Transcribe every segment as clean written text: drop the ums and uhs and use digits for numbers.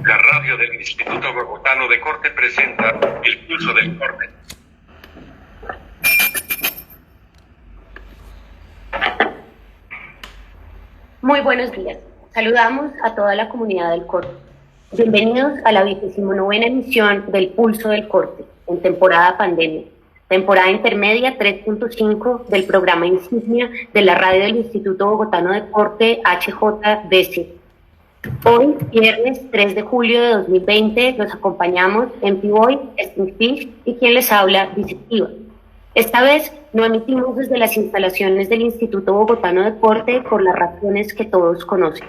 La radio del Instituto Bogotano de Corte presenta El Pulso del Corte. Muy buenos días. Saludamos a toda la comunidad del Corte. Bienvenidos a la 29ª emisión del Pulso del Corte, en temporada pandemia. Temporada intermedia 3.5 del programa insignia de la radio del Instituto Bogotano de Corte, HJDC. Hoy, viernes 3 de julio de 2020, los acompañamos en Pivoy, Stingfish y quien les habla, Disectiva. Esta vez no emitimos desde las instalaciones del Instituto Bogotano de Corte por las razones que todos conocen.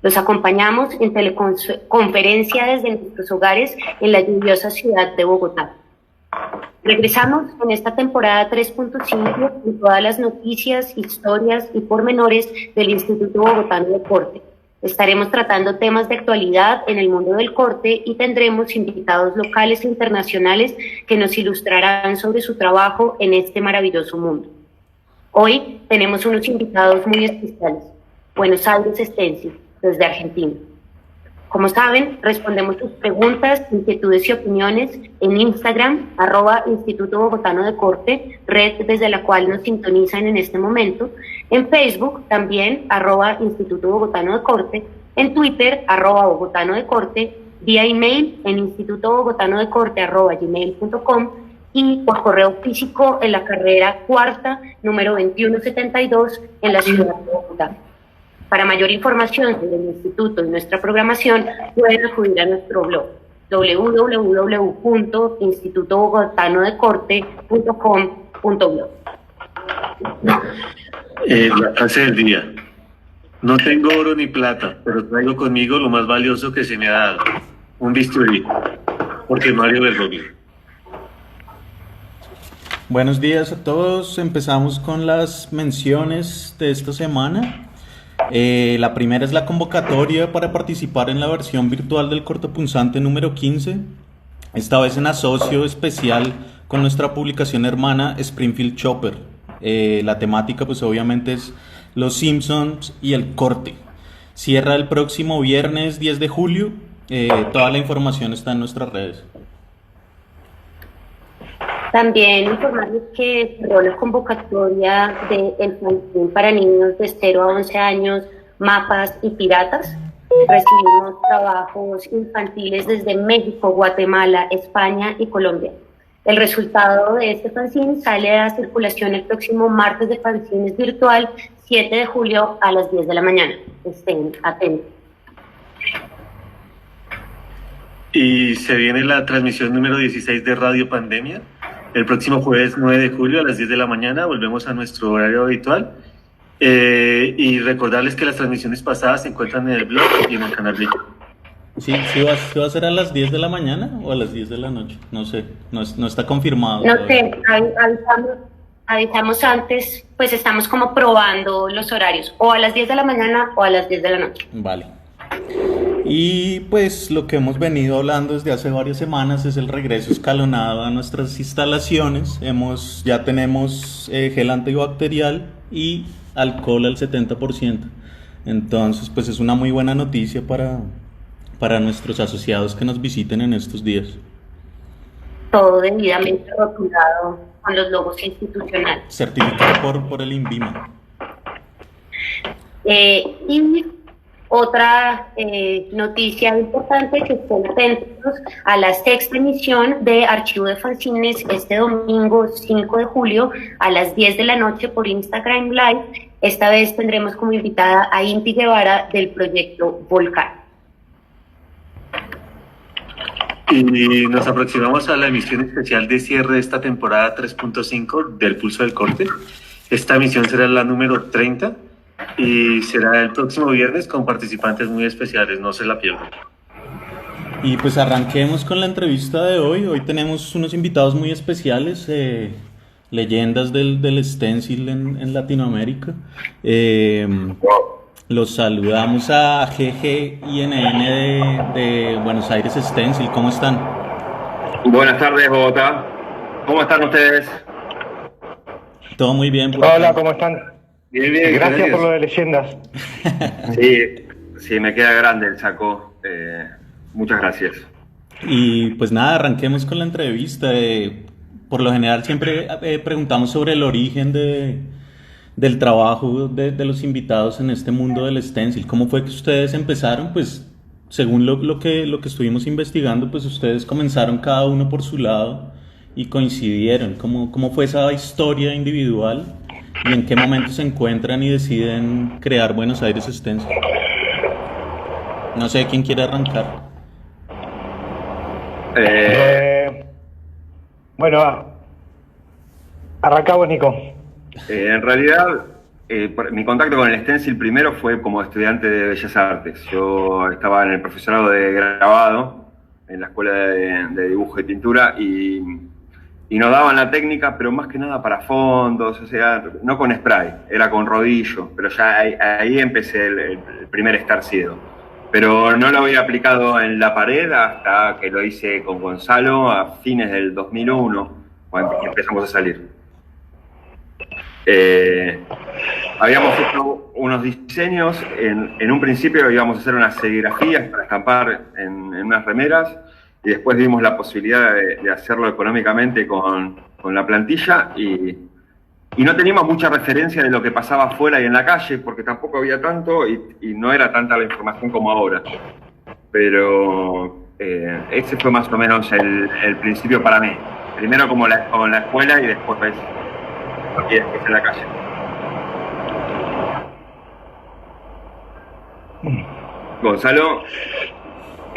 Los acompañamos en teleconferencia desde nuestros hogares en la lluviosa ciudad de Bogotá. Regresamos en esta temporada 3.5 con todas las noticias, historias y pormenores del Instituto Bogotano de Corte. Estaremos tratando temas de actualidad en el mundo del corte y tendremos invitados locales e internacionales que nos ilustrarán sobre su trabajo en este maravilloso mundo. Hoy tenemos unos invitados muy especiales. Buenos Aires Stencil, desde Argentina. Como saben, respondemos sus preguntas, inquietudes y opiniones en Instagram, @Instituto Bogotano de Corte, red desde la cual nos sintonizan en este momento, en Facebook también, @Instituto Bogotano de Corte, en Twitter, @Bogotano de Corte, vía email en institutobogotanodecorte@gmail.com y por correo físico en la carrera cuarta, número 2172, en la ciudad de Bogotá. Para mayor información sobre el Instituto y nuestra programación, pueden acudir a nuestro blog www.institutobogotanodecorte.com.blog. La frase del día. No tengo oro ni plata, pero traigo conmigo lo más valioso que se me ha dado, un bisturí, porque Mario Bergoglio. Buenos días a todos. Empezamos con las menciones de esta semana. La primera es la convocatoria para participar en la versión virtual del cortopunzante número 15, esta vez en asocio especial con nuestra publicación hermana Springfield Chopper. La temática pues obviamente es Los Simpsons y el corte. Cierra el próximo viernes 10 de julio. Toda la información está en nuestras redes. También informarles que cerró la convocatoria del fanzine para niños de 0 a 11 años, Mapas y Piratas. Recibimos trabajos infantiles desde México, Guatemala, España y Colombia. El resultado de este fanzine sale a circulación el próximo martes de fanzines virtual, 7 de julio a las 10 de la mañana. Estén atentos. Y se viene la transmisión número 16 de Radio Pandemia. El próximo jueves 9 de julio a las 10 de la mañana volvemos a nuestro horario habitual. Y recordarles que las transmisiones pasadas se encuentran en el blog y en el canal de YouTube. ¿Sí va a ser a las 10 de la mañana o a las 10 de la noche? No sé, no está confirmado. No sé, avisamos antes, pues estamos como probando los horarios, o a las 10 de la mañana o a las 10 de la noche. Vale. Y pues lo que hemos venido hablando desde hace varias semanas es el regreso escalonado a nuestras instalaciones. Ya tenemos gel antibacterial y alcohol al 70%. Entonces pues es una muy buena noticia para nuestros asociados que nos visiten en estos días. todo debidamente rotulado con los logos institucionales. Certificado por el INVIMA. Y otra noticia importante, que estén atentos a la 6ª emisión de Archivo de Fanzines este domingo 5 de julio a las 10 de la noche por Instagram Live. Esta vez tendremos como invitada a Inti Guevara del proyecto Volcán. Y nos aproximamos a la emisión especial de cierre de esta temporada 3.5 del Pulso del Corte. Esta emisión será la número 30 y será el próximo viernes con participantes muy especiales, no se la pierdan. Y pues arranquemos con la entrevista de hoy. Hoy tenemos unos invitados muy especiales, leyendas del stencil en Latinoamérica. Los saludamos a GGINN de Buenos Aires Stencil. ¿Cómo están? Buenas tardes, Bogotá. ¿Cómo están ustedes? Todo muy bien. Hola, ¿cómo están? Bien, bien. Gracias por lo de leyendas. Sí, me queda grande el saco. Muchas gracias. Y pues nada, arranquemos con la entrevista. Por lo general siempre preguntamos sobre el origen del trabajo de los invitados en este mundo del stencil. ¿Cómo fue que ustedes empezaron? Pues según lo que estuvimos investigando, pues ustedes comenzaron cada uno por su lado y coincidieron. ¿Cómo fue esa historia individual y en qué momento se encuentran y deciden crear Buenos Aires Stencil? No sé quién quiere arrancar. Bueno, arrancamos, Nico. En realidad, mi contacto con el stencil primero fue como estudiante de Bellas Artes. Yo estaba en el profesorado de grabado en la escuela de dibujo y pintura y nos daban la técnica, pero más que nada para fondos, o sea, no con spray, era con rodillo, pero ya ahí empecé el primer estarcido. Pero no lo había aplicado en la pared hasta que lo hice con Gonzalo a fines del 2001, cuando empezamos a salir. Habíamos hecho unos diseños, en un principio íbamos a hacer unas serigrafías para estampar en unas remeras y después vimos la posibilidad de hacerlo económicamente con la plantilla y no teníamos mucha referencia de lo que pasaba afuera y en la calle porque tampoco había tanto y no era tanta la información como ahora. Pero ese fue más o menos el principio para mí. Primero como con la escuela y después en la calle. Gonzalo.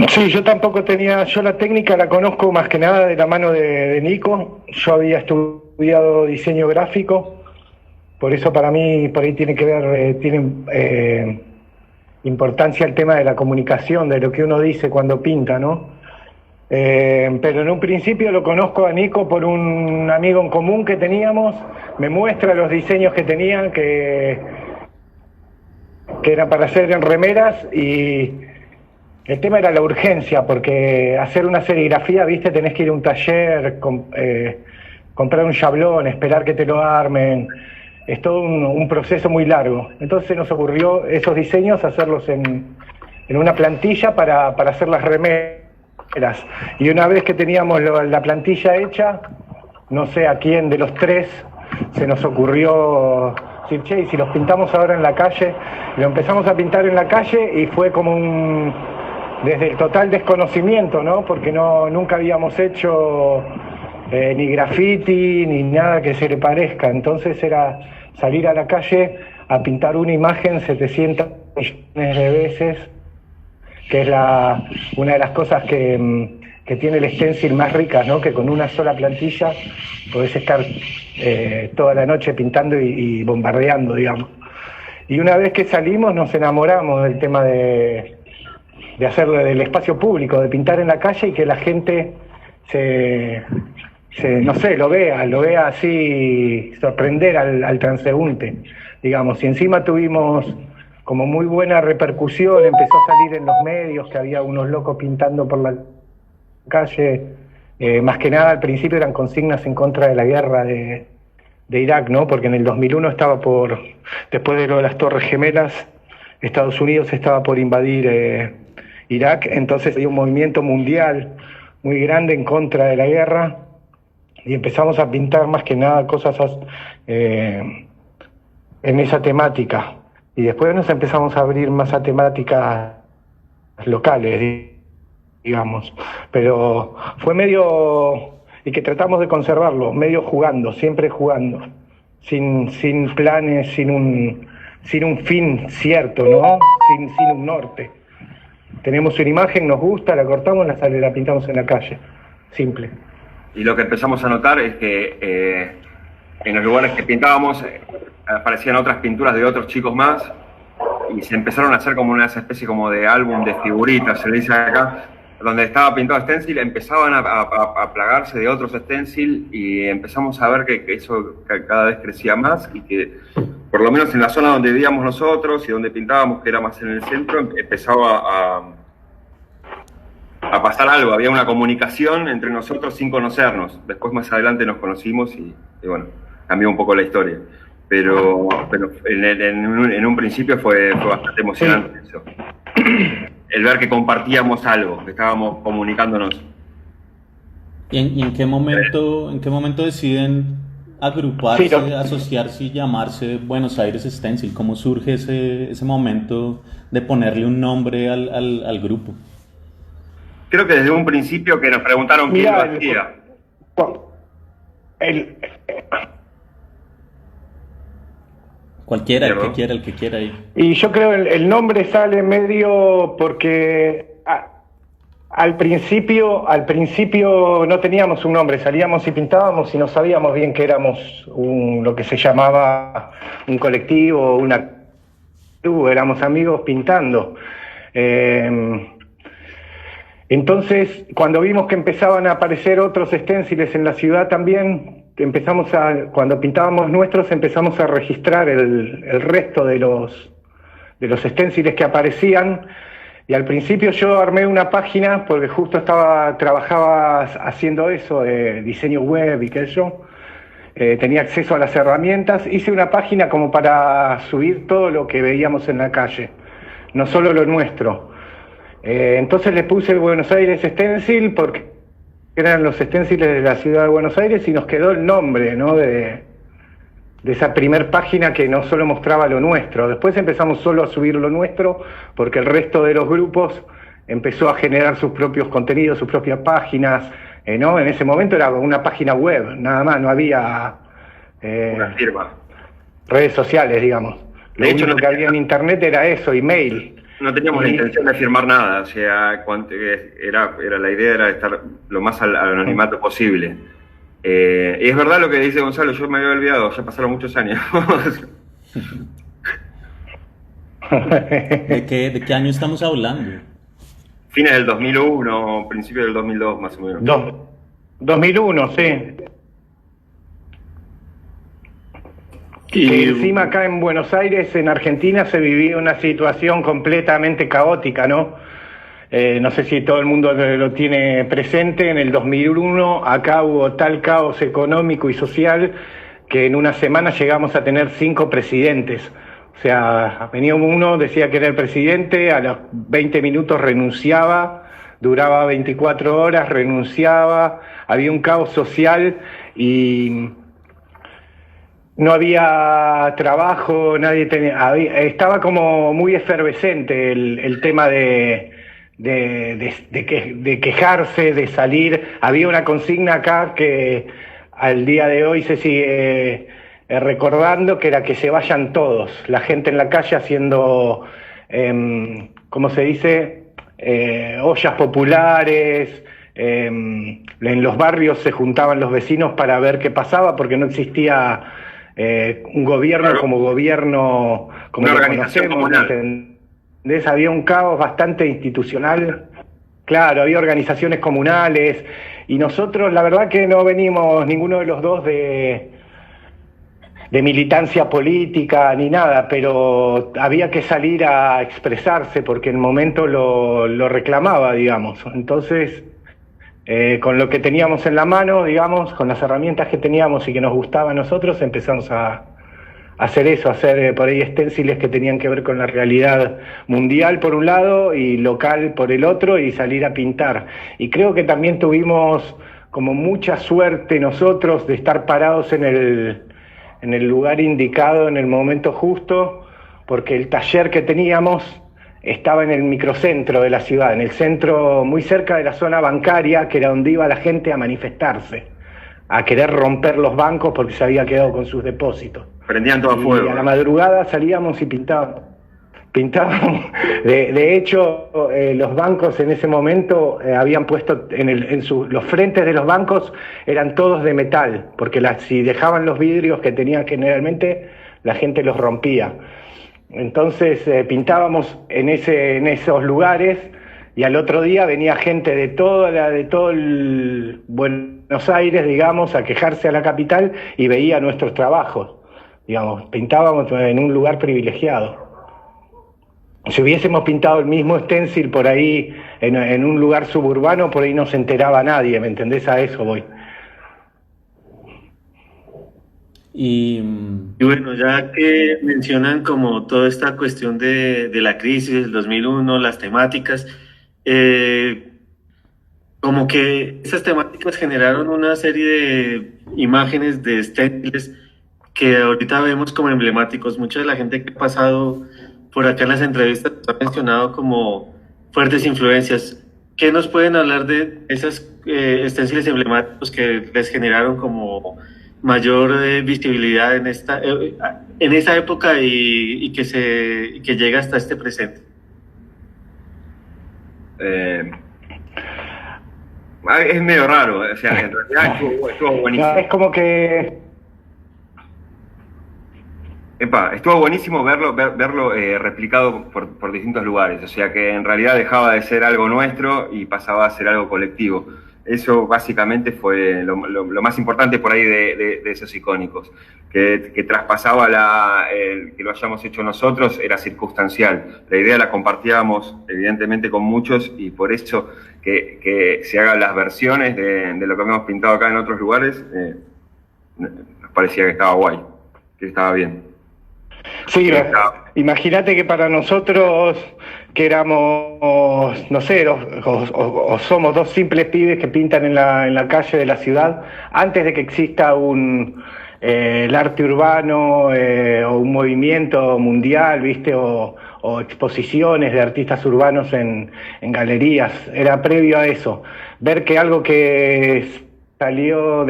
Sí, yo tampoco tenía, yo la técnica la conozco más que nada de la mano de Nico. Yo había estudiado diseño gráfico, por eso para mí por ahí tiene que ver, tiene importancia el tema de la comunicación, de lo que uno dice cuando pinta, ¿no? Pero en un principio lo conozco a Nico por un amigo en común que teníamos, me muestra los diseños que tenían, que eran para hacer en remeras, y el tema era la urgencia, porque hacer una serigrafía, viste, tenés que ir a un taller, comprar un chablón, esperar que te lo armen, es todo un proceso muy largo. Entonces nos ocurrió esos diseños, hacerlos en una plantilla para hacer las remeras. Y una vez que teníamos la plantilla hecha, no sé a quién de los tres se nos ocurrió decir, che, y si los pintamos ahora en la calle, lo empezamos a pintar en la calle y fue como desde el total desconocimiento, ¿no? Porque nunca habíamos hecho ni graffiti ni nada que se le parezca, entonces era salir a la calle a pintar una imagen 700 millones de veces, que es una de las cosas que tiene el stencil más ricas, ¿no? Que con una sola plantilla podés estar toda la noche pintando y bombardeando, digamos. Y una vez que salimos nos enamoramos del tema de hacerlo del espacio público, de pintar en la calle y que la gente no sé, lo vea así, sorprender al transeúnte, digamos. Y encima tuvimos como muy buena repercusión, empezó a salir en los medios que había unos locos pintando por la calle, más que nada al principio eran consignas en contra de la guerra de Irak, ¿no? Porque en el 2001 después de lo de las Torres Gemelas, Estados Unidos estaba por invadir Irak, entonces hay un movimiento mundial muy grande en contra de la guerra, y empezamos a pintar más que nada cosas en esa temática. Y después nos empezamos a abrir más a temáticas locales, digamos. Pero fue medio, y que tratamos de conservarlo, medio jugando, siempre jugando, sin planes, sin un fin cierto, ¿no? Sin un norte. Tenemos una imagen, nos gusta, la cortamos, la pintamos en la calle. Simple. Y lo que empezamos a notar es que en los lugares que pintábamos aparecían otras pinturas de otros chicos más y se empezaron a hacer como una especie como de álbum de figuritas, se le dice acá, donde estaba pintado stencil, empezaban a plagarse de otros stencil y empezamos a ver que eso cada vez crecía más y que por lo menos en la zona donde vivíamos nosotros y donde pintábamos, que era más en el centro, empezaba a pasar algo, había una comunicación entre nosotros sin conocernos. Después más adelante nos conocimos y bueno, cambió un poco la historia. Pero en un principio fue bastante emocionante eso. El ver que compartíamos algo, que estábamos comunicándonos. ¿Y en qué momento deciden agruparse, Sí, asociarse y llamarse Buenos Aires Stencil? ¿Cómo surge ese momento de ponerle un nombre al grupo? Creo que desde un principio que nos preguntaron quién lo hacía. Cualquiera, el que quiera ahí. Y yo creo el nombre sale medio porque al principio no teníamos un nombre, salíamos y pintábamos y no sabíamos bien que éramos lo que se llamaba un colectivo, una club, éramos amigos pintando. Entonces, cuando vimos que empezaban a aparecer otros esténciles en la ciudad también, cuando pintábamos nuestros, empezamos a registrar el resto de los esténciles que aparecían. Y al principio yo armé una página, porque justo trabajaba haciendo eso, diseño web y qué sé yo. Tenía acceso a las herramientas. Hice una página como para subir todo lo que veíamos en la calle, no solo lo nuestro. Entonces le puse Buenos Aires Stencil porque eran los esténciles de la ciudad de Buenos Aires y nos quedó el nombre, ¿no? de esa primer página que no solo mostraba lo nuestro. Después empezamos solo a subir lo nuestro porque el resto de los grupos empezó a generar sus propios contenidos, sus propias páginas, ¿no? En ese momento era una página web, nada más, no había Una firma. redes sociales, digamos. Lo único que había en internet era eso, email. No teníamos la intención de firmar nada, o sea, la idea era estar lo más al anonimato posible. Y es verdad lo que dice Gonzalo, yo me había olvidado, ya pasaron muchos años. ¿De qué año estamos hablando? Fines del 2001, principios del 2002 más o menos. 2001, sí. Que encima acá en Buenos Aires, en Argentina, se vivía una situación completamente caótica, ¿no? No sé si todo el mundo lo tiene presente. En el 2001 acá hubo tal caos económico y social que en una semana llegamos a tener 5 presidentes. O sea, venía uno, decía que era el presidente, a los 20 minutos renunciaba, duraba 24 horas, renunciaba, había un caos social y no había trabajo, estaba como muy efervescente el tema de quejarse, de salir. Había una consigna acá que al día de hoy se sigue recordando, que era que se vayan todos, la gente en la calle haciendo, ¿cómo se dice? Ollas populares. En los barrios se juntaban los vecinos para ver qué pasaba, porque no existía un gobierno, claro, como gobierno, como lo conocemos, ¿entendés? Había un caos bastante institucional, claro, había organizaciones comunales, y nosotros la verdad que no venimos ninguno de los dos de militancia política ni nada, pero había que salir a expresarse porque el momento lo reclamaba, digamos. Entonces, con lo que teníamos en la mano, digamos, con las herramientas que teníamos y que nos gustaba a nosotros, empezamos a hacer eso, a hacer por ahí esténciles que tenían que ver con la realidad mundial por un lado y local por el otro, y salir a pintar. Y creo que también tuvimos como mucha suerte nosotros de estar parados en el lugar indicado, en el momento justo, porque el taller que teníamos estaba en el microcentro de la ciudad, en el centro muy cerca de la zona bancaria, que era donde iba la gente a manifestarse, a querer romper los bancos porque se había quedado con sus depósitos. Prendían todo a fuego. Y a la madrugada salíamos y pintábamos. De hecho, los bancos en ese momento habían puesto los frentes de los bancos eran todos de metal, porque si dejaban los vidrios que tenían generalmente, la gente los rompía. Entonces pintábamos en esos lugares, y al otro día venía gente de todo el Buenos Aires, digamos, a quejarse a la capital y veía nuestros trabajos. Digamos, pintábamos en un lugar privilegiado. Si hubiésemos pintado el mismo stencil por ahí en un lugar suburbano, por ahí no se enteraba nadie, ¿me entendés? A eso voy. Y bueno, ya que mencionan como toda esta cuestión de la crisis del 2001, las temáticas, como que esas temáticas generaron una serie de imágenes de stenciles que ahorita vemos como emblemáticos. Mucha de la gente que ha pasado por acá en las entrevistas ha mencionado como fuertes influencias. ¿Qué nos pueden hablar de esas stenciles emblemáticos que les generaron como mayor visibilidad en esa época y que llega hasta este presente? Es medio raro, o sea, en realidad estuvo buenísimo. No, es como que... Estuvo buenísimo verlo replicado por distintos lugares, o sea que en realidad dejaba de ser algo nuestro y pasaba a ser algo colectivo. Eso básicamente fue lo más importante por ahí de esos icónicos, que traspasaba que lo hayamos hecho nosotros, era circunstancial. La idea la compartíamos evidentemente con muchos, y por eso que se hagan las versiones de lo que habíamos pintado acá en otros lugares, nos parecía que estaba guay, que estaba bien. Sí, imagínate que para nosotros, que éramos, no sé, o somos dos simples pibes que pintan en la calle de la ciudad, antes de que exista el arte urbano o un movimiento mundial, ¿viste? O exposiciones de artistas urbanos en galerías, era previo a eso. Ver que algo que salió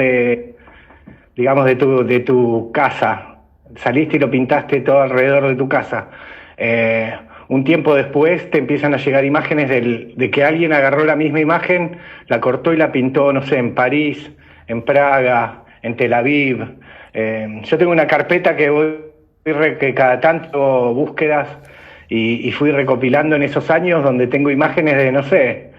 digamos, de tu casa, saliste y lo pintaste todo alrededor de tu casa. Un tiempo después te empiezan a llegar imágenes de que alguien agarró la misma imagen, la cortó y la pintó, no sé, en París, en Praga, en Tel Aviv. Yo tengo una carpeta que cada tanto búsquedas y fui recopilando en esos años, donde tengo imágenes de, no sé,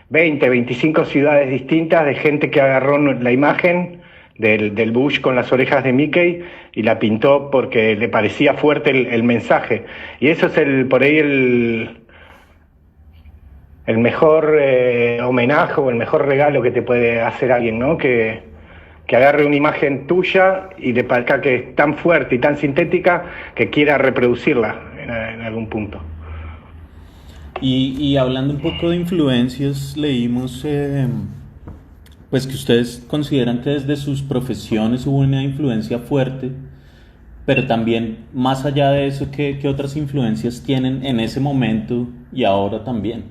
20, 25 ciudades distintas, de gente que agarró la imagen del Bush con las orejas de Mickey y la pintó porque le parecía fuerte el mensaje. Y eso es por ahí el mejor homenaje o el mejor regalo que te puede hacer alguien, ¿no? Que agarre una imagen tuya y le parezca que es tan fuerte y tan sintética que quiera reproducirla en algún punto. Y hablando un poco de influencias, leímos pues que ustedes consideran que desde sus profesiones hubo una influencia fuerte, pero también más allá de eso, ¿qué otras influencias tienen en ese momento y ahora también?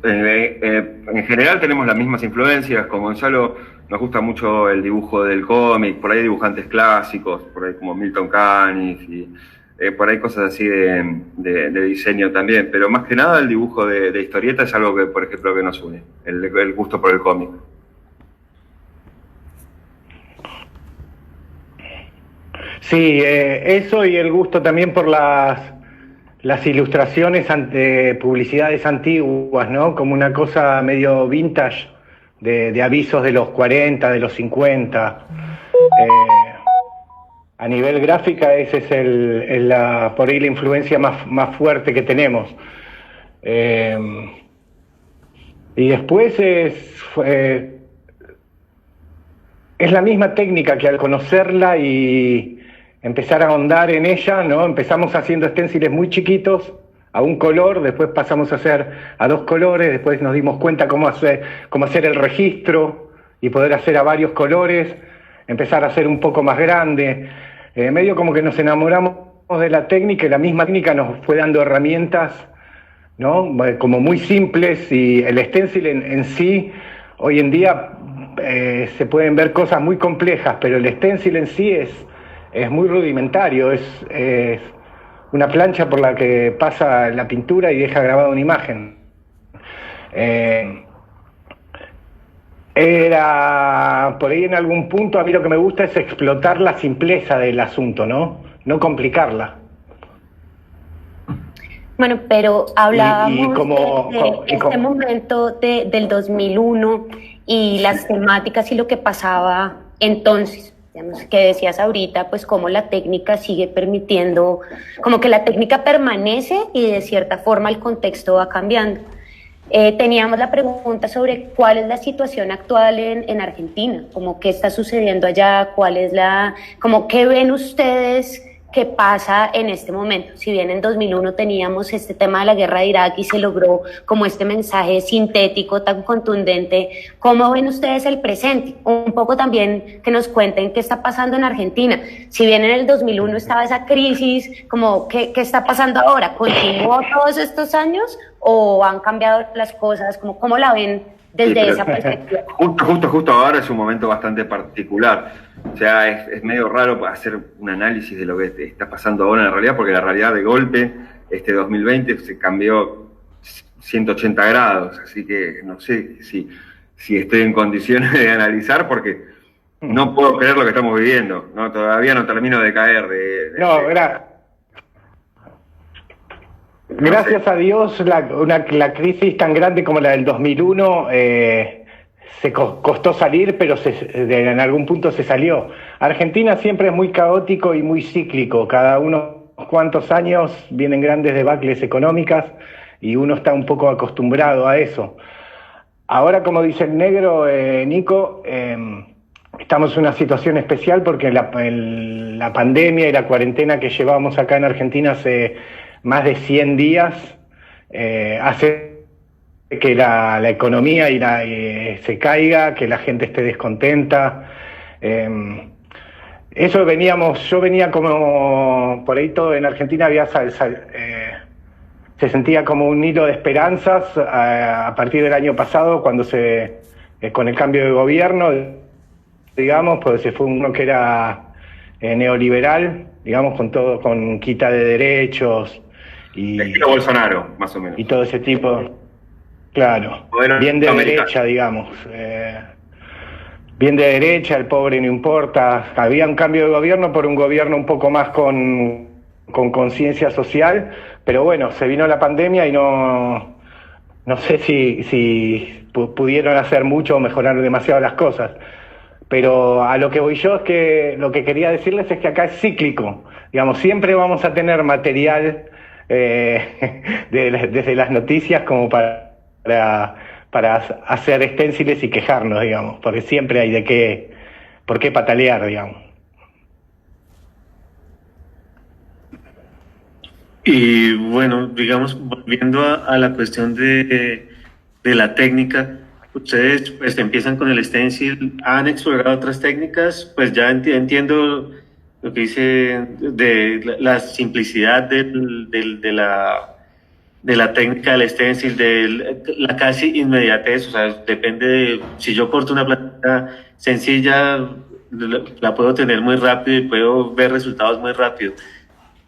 En general tenemos las mismas influencias. Con Gonzalo nos gusta mucho el dibujo del cómic, por ahí dibujantes clásicos, por ahí como Milton Caniff, y por ahí cosas así de diseño también, pero más que nada el dibujo de historieta es algo que, por ejemplo, que nos une, el gusto por el cómic. Sí, eso, y el gusto también por las ilustraciones ante publicidades antiguas, ¿no? Como una cosa medio vintage de avisos de los 40, de los 50. A nivel gráfica, ese es por ahí la influencia más fuerte que tenemos. Y después es la misma técnica, que al conocerla y empezar a ahondar en ella, ¿no? Empezamos haciendo stenciles muy chiquitos, a un color, después pasamos a hacer a 2 colores, después nos dimos cuenta cómo hacer el registro y poder hacer a varios colores, empezar a hacer un poco más grande. Medio como que nos enamoramos de la técnica y la misma técnica nos fue dando herramientas, ¿no? Como muy simples, y el stencil en sí, hoy en día se pueden ver cosas muy complejas, pero el stencil en sí es muy rudimentario, es una plancha por la que pasa la pintura y deja grabada una imagen. Era por ahí en algún punto, a mí lo que me gusta es explotar la simpleza del asunto, ¿no? No complicarla. Bueno, pero hablábamos y este momento del 2001 y las temáticas y lo que pasaba entonces. Digamos, que decías ahorita, pues cómo la técnica sigue permitiendo, como que la técnica permanece y de cierta forma el contexto va cambiando. Teníamos la pregunta sobre cuál es la situación actual en Argentina, como qué está sucediendo allá, como qué ven ustedes que pasa en este momento. Si bien en 2001 teníamos este tema de la guerra de Irak y se logró como este mensaje sintético tan contundente, ¿cómo ven ustedes el presente? Un poco también que nos cuenten qué está pasando en Argentina. Si bien en el 2001 estaba esa crisis, como ¿qué está pasando ahora? ¿Continuó todos estos años o han cambiado las cosas? ¿Cómo la ven desde esa perspectiva? Justo ahora es un momento bastante particular. O sea, es medio raro hacer un análisis de lo que está pasando ahora en la realidad, porque la realidad de golpe, este 2020 se cambió 180 grados, así que no sé si estoy en condiciones de analizar, porque no puedo creer lo que estamos viviendo, ¿no? Todavía no termino de caer. Gracias a Dios, la crisis tan grande como la del 2001 se costó salir, pero en algún punto se salió. Argentina siempre es muy caótico y muy cíclico. Cada unos cuantos años vienen grandes debacles económicas y uno está un poco acostumbrado a eso. Ahora, como dice el negro, Nico, estamos en una situación especial porque la pandemia y la cuarentena que llevamos acá en Argentina hace más de 100 días hace que la economía se caiga, que la gente esté descontenta. Yo venía como, por ahí todo en Argentina se sentía como un hilo de esperanzas a partir del año pasado, cuando con el cambio de gobierno, digamos, pues se fue uno que era neoliberal, digamos, con quita de derechos y estilo Bolsonaro, más o menos. Y todo ese tipo. Claro, bien de derecha, digamos. Bien de derecha, el pobre no importa. Había un cambio de gobierno por un gobierno un poco más con conciencia social, pero bueno, se vino la pandemia y no sé si pudieron hacer mucho o mejorar demasiado las cosas. Pero a lo que voy yo es que lo que quería decirles es que acá es cíclico. Digamos, siempre vamos a tener material desde las noticias como para hacer esténciles y quejarnos, digamos, porque siempre hay por qué patalear, digamos. Y bueno, digamos, volviendo a la cuestión de la técnica, ustedes pues empiezan con el stencil, ¿han explorado otras técnicas? Pues ya entiendo lo que dice de la simplicidad de la técnica del stencil, de la casi inmediatez, o sea, depende de, si yo corto una planta sencilla, la puedo tener muy rápido y puedo ver resultados muy rápido.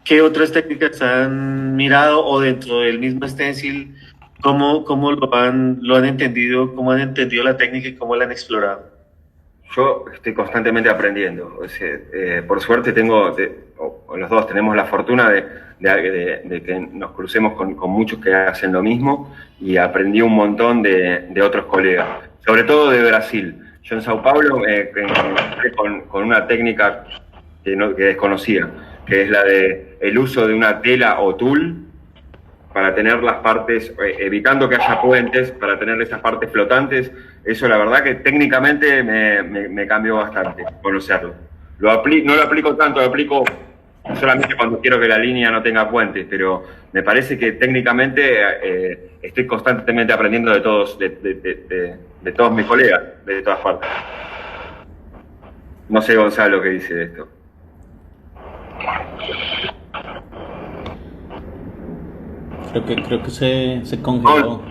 ¿Qué otras técnicas han mirado o dentro del mismo stencil, cómo lo han entendido, cómo han entendido la técnica y cómo la han explorado? Yo estoy constantemente aprendiendo. O sea, por suerte los dos tenemos la fortuna de que nos crucemos con muchos que hacen lo mismo, y aprendí un montón de otros colegas, sobre todo de Brasil. Yo en Sao Paulo me encontré con una técnica que desconocía, que es la de el uso de una tela o tul para tener las partes, evitando que haya puentes, para tener esas partes flotantes. Eso la verdad que técnicamente me cambió bastante conocerlo. No lo aplico tanto, lo aplico solamente cuando quiero que la línea no tenga puentes, pero me parece que técnicamente estoy constantemente aprendiendo de todos, de todos mis colegas, de todas partes. No sé, Gonzalo, qué dice de esto. Creo que se congeló.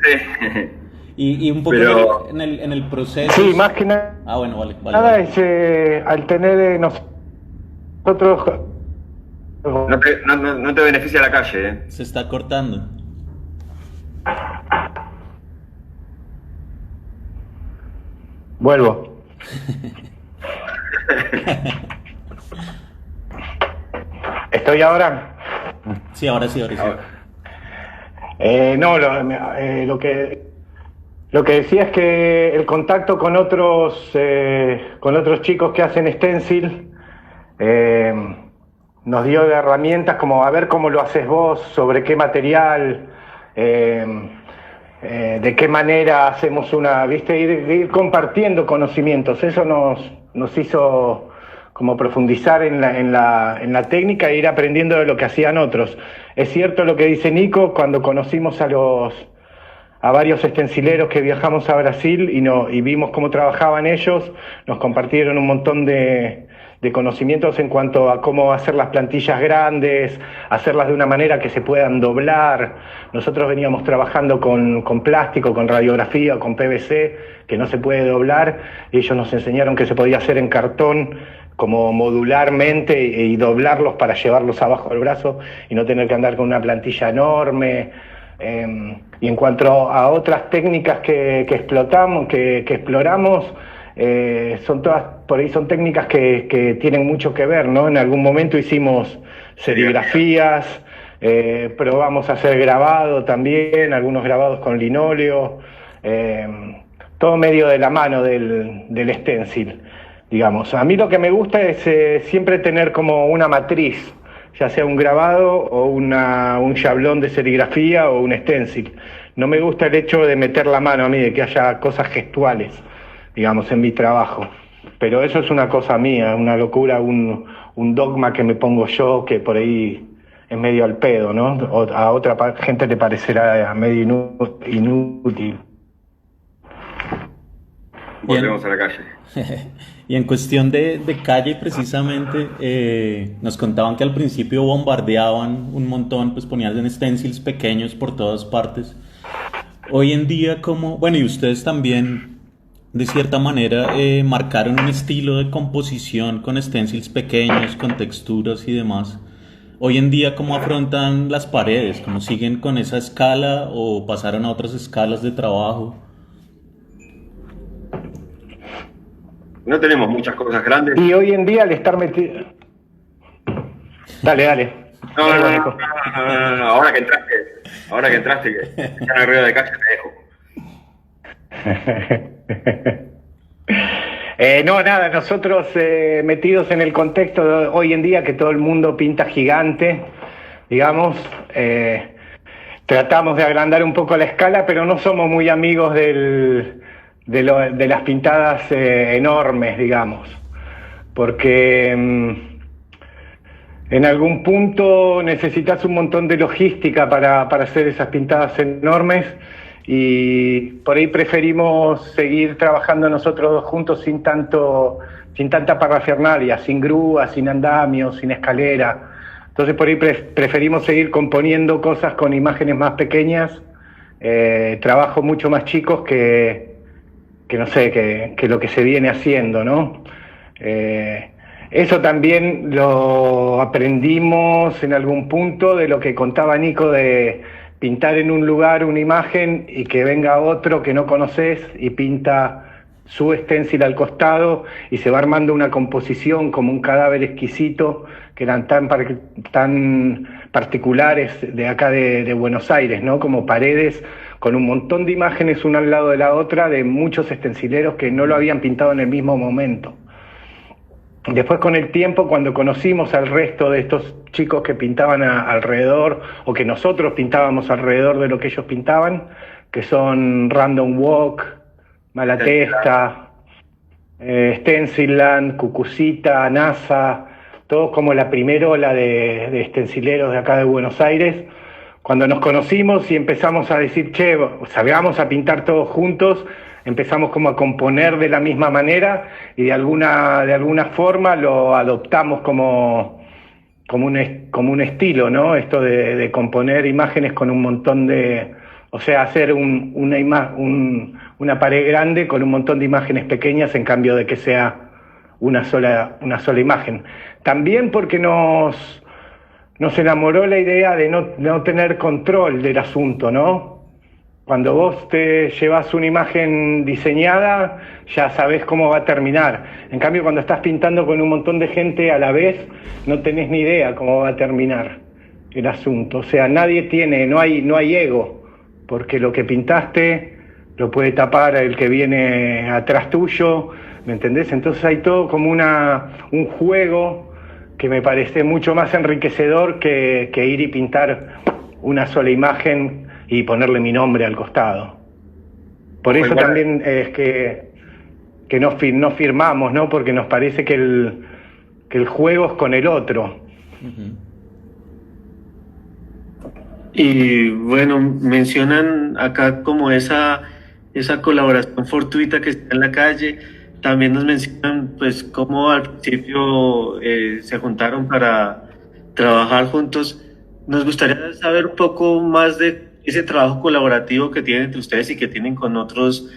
Sí. Y un poco Pero, en el proceso. Sí, más que nada. Ah, bueno, vale. Nada es al tener nosotros. no te beneficia la calle, ¿eh? Se está cortando. Vuelvo. ¿Estoy ahora? Sí, ahora sí. No, lo que decía es que el contacto con otros chicos que hacen stencil nos dio de herramientas como a ver cómo lo haces vos, sobre qué material, de qué manera hacemos ir compartiendo conocimientos. Eso nos hizo como profundizar en la técnica e ir aprendiendo de lo que hacían otros. Es cierto lo que dice Nico, cuando conocimos a varios estencileros que viajamos a Brasil y vimos cómo trabajaban ellos, nos compartieron un montón de conocimientos en cuanto a cómo hacer las plantillas grandes, hacerlas de una manera que se puedan doblar. Nosotros veníamos trabajando con plástico, con radiografía, con PVC, que no se puede doblar, y ellos nos enseñaron que se podía hacer en cartón, como modularmente, y doblarlos para llevarlos abajo del brazo y no tener que andar con una plantilla enorme. Y en cuanto a otras técnicas que exploramos, son técnicas que tienen mucho que ver, ¿no? En algún momento hicimos serigrafías, probamos a hacer grabado también, algunos grabados con linóleo, todo medio de la mano del stencil, digamos. A mí lo que me gusta es siempre tener como una matriz, ya sea un grabado o un chablón de serigrafía o un stencil. No me gusta el hecho de meter la mano a mí, de que haya cosas gestuales, digamos, en mi trabajo. Pero eso es una cosa mía, una locura, un dogma que me pongo yo, que por ahí es medio al pedo, ¿no? A otra gente le parecerá medio inútil. Volvemos a la calle. Y en cuestión de calle, precisamente, nos contaban que al principio bombardeaban un montón, pues ponían stencils pequeños por todas partes. Hoy en día, bueno, y ustedes también, de cierta manera, marcaron un estilo de composición con stencils pequeños, con texturas y demás. Hoy en día, ¿cómo afrontan las paredes? ¿Cómo siguen con esa escala o pasaron a otras escalas de trabajo? No tenemos muchas cosas grandes. Y hoy en día al estar metido... Dale. No, ahora que entraste, que están arriba de calle, te dejo. No, nada, nosotros metidos en el contexto de hoy en día que todo el mundo pinta gigante, digamos, tratamos de agrandar un poco la escala, pero no somos muy amigos de las pintadas enormes, digamos, porque en algún punto necesitas un montón de logística para hacer esas pintadas enormes, y por ahí preferimos seguir trabajando nosotros dos juntos sin tanta parafernalia, sin grúas, sin andamios, sin escalera. Entonces por ahí preferimos seguir componiendo cosas con imágenes más pequeñas, trabajos mucho más chicos que no sé, que lo que se viene haciendo, ¿no? Eso también lo aprendimos en algún punto de lo que contaba Nico, de pintar en un lugar una imagen y que venga otro que no conoces y pinta su stencil al costado y se va armando una composición como un cadáver exquisito, que eran tan particulares de acá de Buenos Aires, ¿no? Como paredes con un montón de imágenes una al lado de la otra de muchos stencileros que no lo habían pintado en el mismo momento. Después, con el tiempo, cuando conocimos al resto de estos chicos que pintaban alrededor, o que nosotros pintábamos alrededor de lo que ellos pintaban, que son Random Walk, Malatesta, Stencilland, Cucucita, NASA, todos como la primera ola de estencileros de acá de Buenos Aires, cuando nos conocimos y empezamos a decir, che, salgamos a pintar todos juntos, empezamos como a componer de la misma manera y de alguna forma lo adoptamos como un estilo, ¿no? Esto de componer imágenes con un montón de... O sea, hacer una pared grande con un montón de imágenes pequeñas en cambio de que sea una sola imagen. También porque nos enamoró la idea de no tener control del asunto, ¿no? Cuando vos te llevas una imagen diseñada, ya sabés cómo va a terminar. En cambio, cuando estás pintando con un montón de gente a la vez, no tenés ni idea cómo va a terminar el asunto. O sea, no hay ego, porque lo que pintaste lo puede tapar el que viene atrás tuyo, ¿me entendés? Entonces hay todo como un juego que me parece mucho más enriquecedor que ir y pintar una sola imagen y ponerle mi nombre al costado. Por eso también es que no firmamos, ¿no? Porque nos parece que el juego es con el otro. Ujú. Y bueno, mencionan acá como esa colaboración fortuita que está en la calle. También nos mencionan pues cómo al principio se juntaron para trabajar juntos. Nos gustaría saber un poco más de ese trabajo colaborativo que tienen entre ustedes y que tienen con otras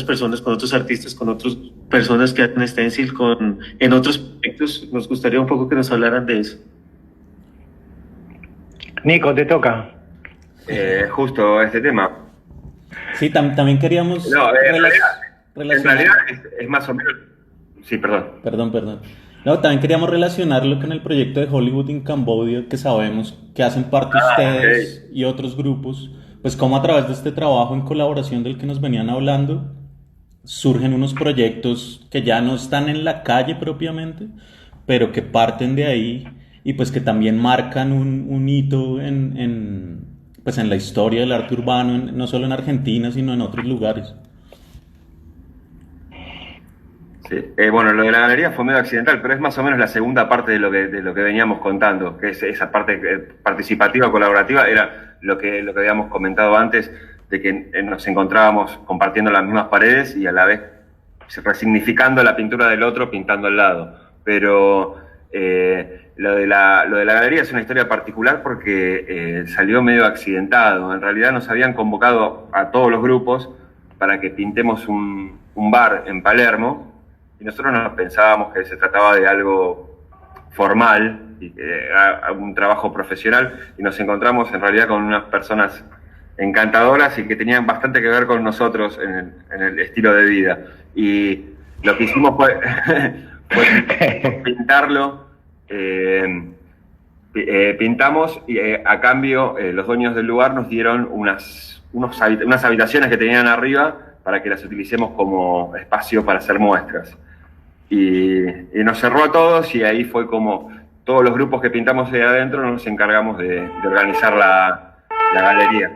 personas, con otros artistas, con otras personas que hacen stencil en otros proyectos. Nos gustaría un poco que nos hablaran de eso. Nico, te toca. Justo este tema. Sí, también queríamos No, en relacionar... realidad es más o menos... Sí, perdón. Perdón. No, también queríamos relacionarlo con el proyecto de Hollywood in Cambodia, que sabemos que hacen parte ustedes y otros grupos, pues cómo a través de este trabajo en colaboración del que nos venían hablando, surgen unos proyectos que ya no están en la calle propiamente, pero que parten de ahí y pues que también marcan un hito en la historia del arte urbano, no solo en Argentina, sino en otros lugares. Sí. Bueno, lo de la galería fue medio accidental, pero es más o menos la segunda parte de lo que veníamos contando, que es esa parte participativa, colaborativa, era lo que habíamos comentado antes, de que nos encontrábamos compartiendo las mismas paredes y a la vez resignificando la pintura del otro, pintando al lado. Pero lo de la galería es una historia particular porque salió medio accidentado. En realidad nos habían convocado a todos los grupos para que pintemos un bar en Palermo, y nosotros nos pensábamos que se trataba de algo formal, y un trabajo profesional, y nos encontramos en realidad con unas personas encantadoras y que tenían bastante que ver con nosotros en el estilo de vida. Y lo que hicimos fue pintarlo, pintamos y a cambio los dueños del lugar nos dieron unas habitaciones que tenían arriba para que las utilicemos como espacio para hacer muestras. Y nos cerró a todos, y ahí fue como todos los grupos que pintamos ahí adentro nos encargamos de organizar la galería.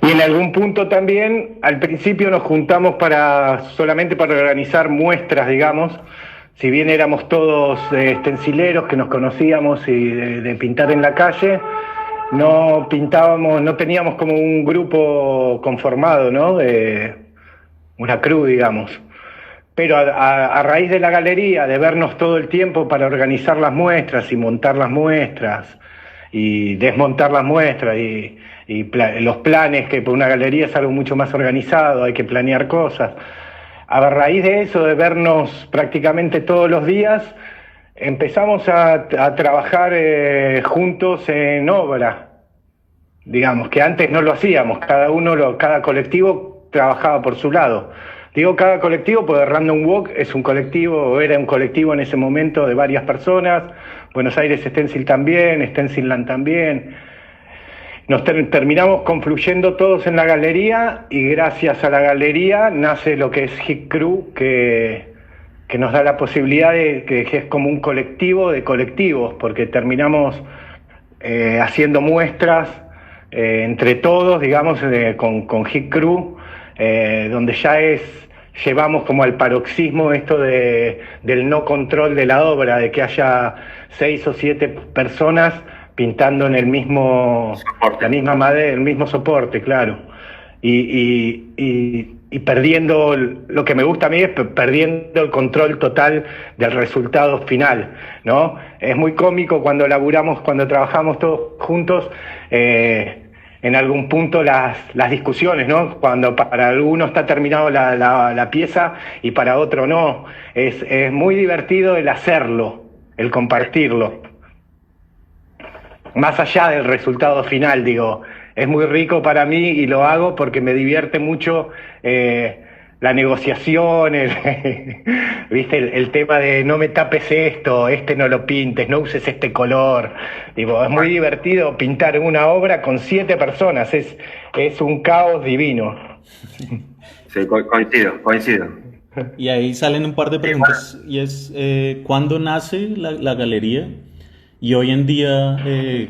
Y en algún punto también, al principio nos juntamos solamente para organizar muestras, digamos. Si bien éramos todos estencileros que nos conocíamos y de pintar en la calle, no teníamos como un grupo conformado, ¿no? De una crew, digamos. Pero a raíz de la galería, de vernos todo el tiempo para organizar las muestras y montar las muestras y desmontar las muestras y los planes, que por una galería es algo mucho más organizado, hay que planear cosas. A raíz de eso, de vernos prácticamente todos los días, empezamos a trabajar juntos en obra, digamos, que antes no lo hacíamos, cada colectivo trabajaba por su lado. Digo cada colectivo porque Random Walk es un colectivo, o era un colectivo en ese momento de varias personas, Buenos Aires Stencil también, Stencilland también. Nos terminamos confluyendo todos en la galería, y gracias a la galería nace lo que es Hit Crew, que nos da la posibilidad que es como un colectivo de colectivos, porque terminamos haciendo muestras entre todos, digamos, con Hit Crew, donde ya es llevamos como al paroxismo esto del no control de la obra, de que haya 6 o 7 personas pintando en el mismo Soporte. la misma madera, el mismo soporte, claro. Y perdiendo, lo que me gusta a mí es perdiendo el control total del resultado final, ¿no? Es muy cómico cuando trabajamos todos juntos, en algún punto las discusiones, ¿no? Cuando para alguno está terminado la pieza y para otro no. Es muy divertido el hacerlo, el compartirlo. Más allá del resultado final, digo, es muy rico para mí y lo hago porque me divierte mucho la negociación, ¿viste? El tema de no me tapes esto, no lo pintes, no uses este color. Digo, es muy divertido pintar una obra con 7 personas, es un caos divino. Sí, coincido. Y ahí salen un par de preguntas, y es, ¿cuándo nace la galería? Y hoy en día,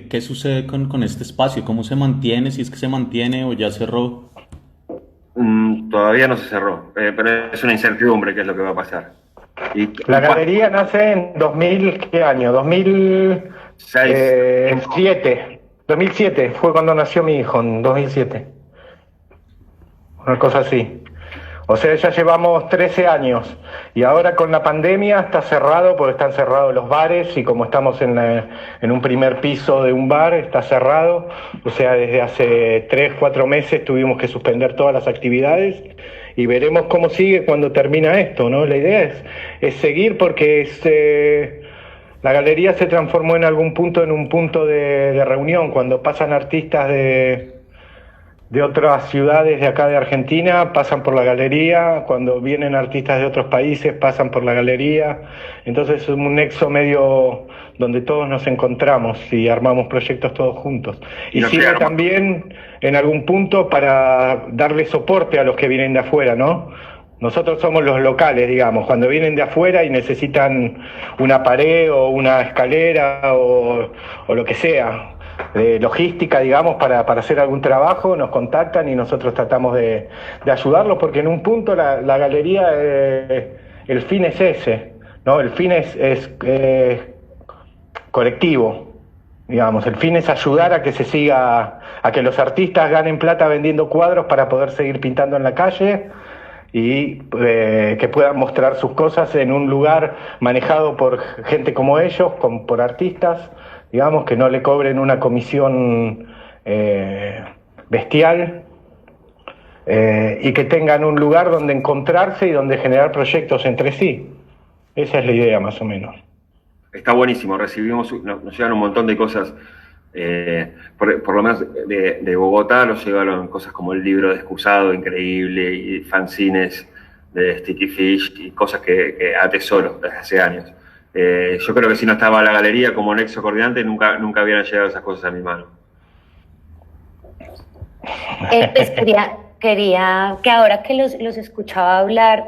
¿qué sucede con este espacio? ¿Cómo se mantiene? Si es que se mantiene o ya cerró. Todavía no se cerró, pero es una incertidumbre qué es lo que va a pasar. La galería nace en 2000, ¿qué año? 2007. 2007 fue cuando nació mi hijo, en 2007. Una cosa así. O sea, ya llevamos 13 años y ahora con la pandemia está cerrado porque están cerrados los bares y como estamos en un primer piso de un bar, está cerrado. O sea, desde hace 3, 4 meses tuvimos que suspender todas las actividades y veremos cómo sigue cuando termina esto, ¿no? La idea es seguir porque la galería se transformó en algún punto en un punto de reunión. Cuando pasan artistas de otras ciudades de acá de Argentina, pasan por la galería, cuando vienen artistas de otros países, pasan por la galería, entonces es un nexo medio donde todos nos encontramos y armamos proyectos todos juntos. Y sirve también en algún punto para darle soporte a los que vienen de afuera, ¿no? Nosotros somos los locales, digamos, cuando vienen de afuera y necesitan una pared o una escalera o lo que sea, de logística, digamos, para hacer algún trabajo, nos contactan y nosotros tratamos de ayudarlos, porque en un punto la galería, el fin es ese, ¿no? El fin es colectivo, digamos, el fin es ayudar a que se siga, a que los artistas ganen plata vendiendo cuadros para poder seguir pintando en la calle y que puedan mostrar sus cosas en un lugar manejado por gente como ellos, por artistas, digamos, que no le cobren una comisión bestial, y que tengan un lugar donde encontrarse y donde generar proyectos entre sí. Esa es la idea, más o menos. Está buenísimo, nos llegan un montón de cosas, por lo menos de Bogotá nos llegaron cosas como el libro de Excusado, increíble, y fanzines de Sticky Fish, y cosas que atesoro desde hace años. Yo creo que si no estaba la galería como nexo coordinante, nunca hubieran llegado esas cosas a mi mano. Pues quería que ahora que los escuchaba hablar,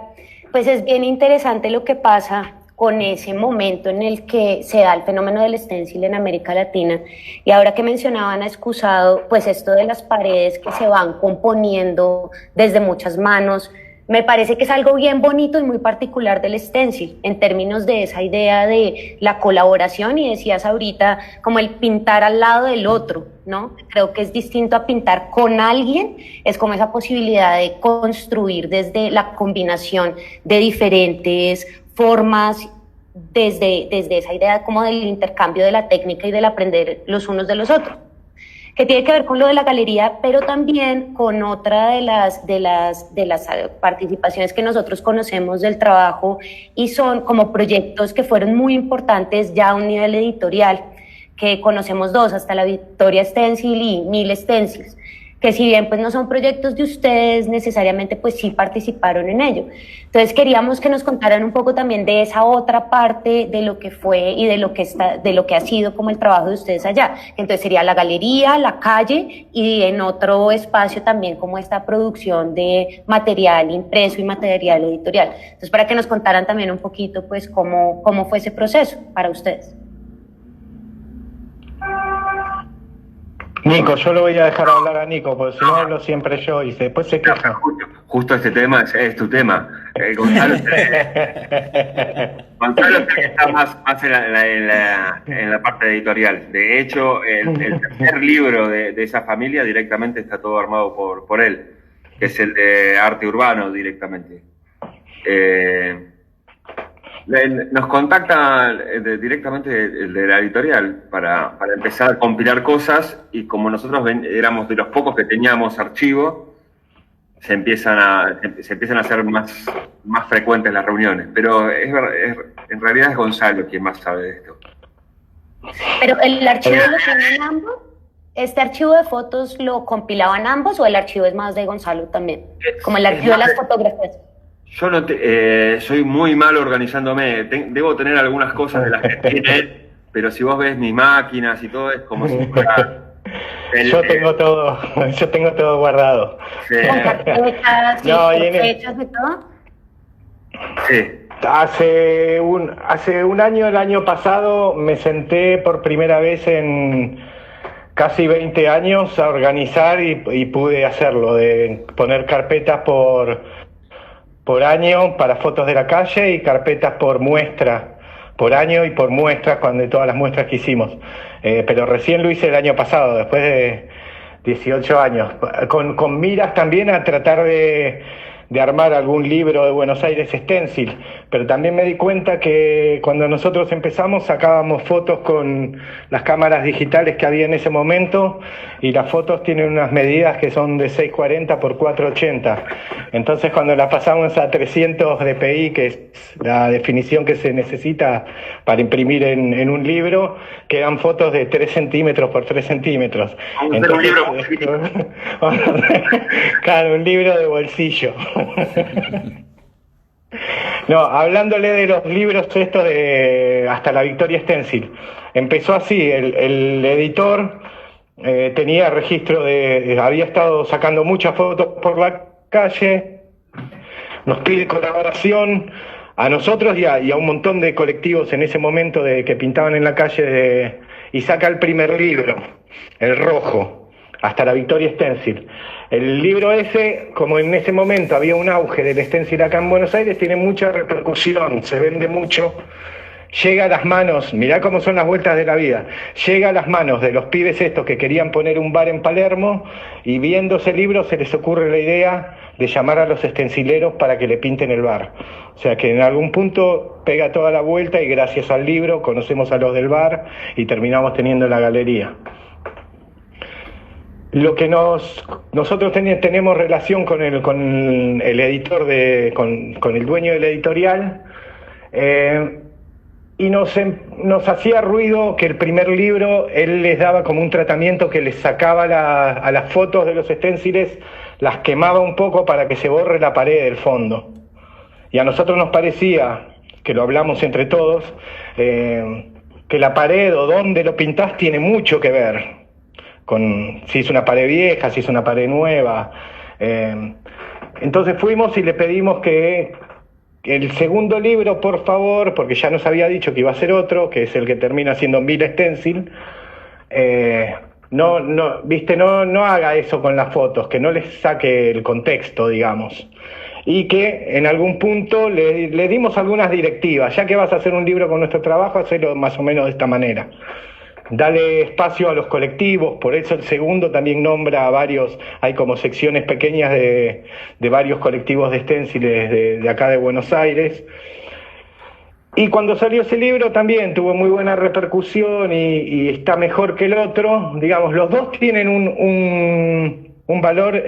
pues es bien interesante lo que pasa con ese momento en el que se da el fenómeno del stencil en América Latina. Y ahora que mencionaban a Excusado, pues esto de las paredes que se van componiendo desde muchas manos, me parece que es algo bien bonito y muy particular del stencil, en términos de esa idea de la colaboración, y decías ahorita, como el pintar al lado del otro, ¿no? Creo que es distinto a pintar con alguien, es como esa posibilidad de construir desde la combinación de diferentes formas, desde esa idea como del intercambio de la técnica y del aprender los unos de los otros, que tiene que ver con lo de la galería, pero también con otra de las participaciones que nosotros conocemos del trabajo, y son como proyectos que fueron muy importantes ya a un nivel editorial, que conocemos dos, hasta la Victoria Stencil y Mil Stencils, que si bien pues no son proyectos de ustedes necesariamente, pues sí participaron en ello. Entonces queríamos que nos contaran un poco también de esa otra parte de lo que fue y de lo que ha sido como el trabajo de ustedes allá. Entonces sería la galería, la calle, y en otro espacio también como esta producción de material impreso y material editorial. Entonces, para que nos contaran también un poquito pues cómo fue ese proceso para ustedes. Nico, yo lo voy a dejar hablar a Nico, porque si no hablo siempre yo y después se queja. Justo este tema es tu tema. Gonzalo, Gonzalo está más en la parte editorial. De hecho, el tercer libro de esa familia directamente está todo armado por él, que es el de arte urbano directamente. Nos contacta directamente el de la editorial para empezar a compilar cosas, y como nosotros éramos de los pocos que teníamos archivo, se empiezan a hacer más frecuentes las reuniones. Pero en realidad es Gonzalo quien más sabe de esto. Pero el archivo lo tienen ambos. ¿Este archivo de fotos lo compilaban ambos o el archivo es más de Gonzalo también? Como el archivo de las fotografías. Yo no soy muy malo organizándome. Debo tener algunas cosas de las que tiene él, pero si vos ves mis máquinas y todo, es como si fuera... Yo tengo todo guardado. Sí. ¿Con carpetas y fechas y todo? Sí. Hace un año, el año pasado, me senté por primera vez en casi 20 años a organizar y pude hacerlo, de poner carpetas por año para fotos de la calle y carpetas por muestra, por año y por muestras, de todas las muestras que hicimos. Pero recién lo hice el año pasado, después de 18 años, con miras también a tratar de armar algún libro de Buenos Aires stencil, pero también me di cuenta que cuando nosotros empezamos sacábamos fotos con las cámaras digitales que había en ese momento, y las fotos tienen unas medidas que son de 640 por 480, entonces cuando las pasamos a 300 dpi, que es la definición que se necesita para imprimir en un libro, quedan fotos de 3 centímetros por 3 centímetros. Entonces, claro, un libro de bolsillo. No, hablándole de los libros estos de Hasta la Victoria Stencil, empezó así, el editor tenía registro había estado sacando muchas fotos por la calle, nos pide colaboración a nosotros y a un montón de colectivos en ese momento que pintaban en la calle, y saca el primer libro, el rojo, Hasta la Victoria Stencil. El libro ese, como en ese momento había un auge del stencil acá en Buenos Aires, tiene mucha repercusión, se vende mucho, llega a las manos, mirá cómo son las vueltas de la vida, llega a las manos de los pibes estos que querían poner un bar en Palermo, y viendo ese libro se les ocurre la idea de llamar a los stencileros para que le pinten el bar. O sea que en algún punto pega toda la vuelta, y gracias al libro conocemos a los del bar y terminamos teniendo la galería. Lo que nosotros tenemos relación con el editor, con el dueño del editorial, y nos hacía ruido que el primer libro él les daba como un tratamiento que les sacaba a las fotos de los esténciles, las quemaba un poco para que se borre la pared del fondo. Y a nosotros nos parecía, que lo hablamos entre todos, que la pared o dónde lo pintás tiene mucho que ver con si es una pared vieja, si es una pared nueva. Entonces fuimos y le pedimos que el segundo libro, por favor, porque ya nos había dicho que iba a ser otro, que es el que termina siendo 1000 stencil, no haga eso con las fotos, que no les saque el contexto, digamos. Y que en algún punto le dimos algunas directivas, ya que vas a hacer un libro con nuestro trabajo, hacelo más o menos de esta manera. Dale espacio a los colectivos, por eso el segundo también nombra a varios, hay como secciones pequeñas de varios colectivos de esténciles de acá de Buenos Aires. Y cuando salió ese libro también tuvo muy buena repercusión y está mejor que el otro. Digamos, los dos tienen un valor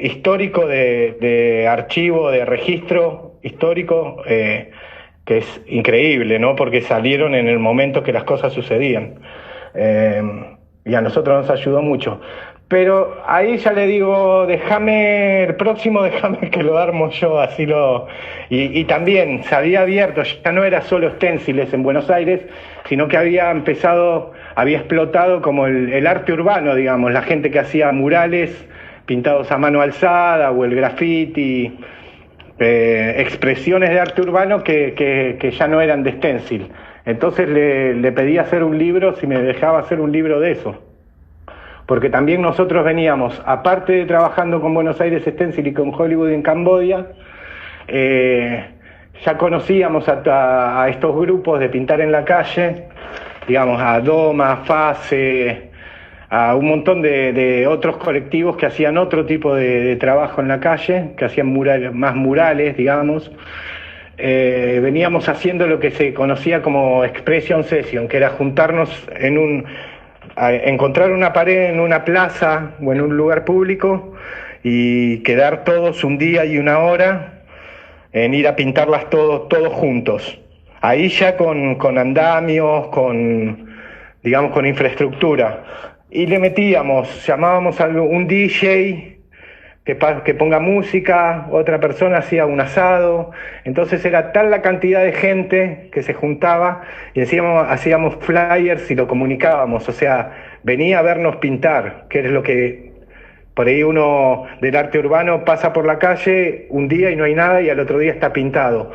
histórico de archivo, de registro histórico, que es increíble, ¿no? Porque salieron en el momento que las cosas sucedían. Y a nosotros nos ayudó mucho. Pero ahí ya le digo, el próximo déjame que lo armo yo, así y también se había abierto, ya no era solo esténciles en Buenos Aires, sino que había explotado como el arte urbano, digamos, la gente que hacía murales pintados a mano alzada, o el graffiti, expresiones de arte urbano que ya no eran de stencil. Entonces le pedí hacer un libro, si me dejaba hacer un libro de eso. porque también nosotros veníamos, aparte de trabajando con Buenos Aires Stencil y con Hollywood en Camboya, ya conocíamos a estos grupos de pintar en la calle, digamos, a Doma, Fase, a un montón de otros colectivos que hacían otro tipo de trabajo en la calle, que hacían más murales, digamos. Veníamos haciendo lo que se conocía como expression session, que era juntarnos a encontrar una pared en una plaza o en un lugar público y quedar todos un día y una hora en ir a pintarlas todos juntos. Ahí ya con andamios, digamos, con infraestructura. Y le llamábamos a un DJ que ponga música, otra persona hacía un asado. Entonces era tal la cantidad de gente que se juntaba y hacíamos flyers y lo comunicábamos. O sea, venía a vernos pintar, que es lo que por ahí uno del arte urbano pasa por la calle un día y no hay nada y al otro día está pintado.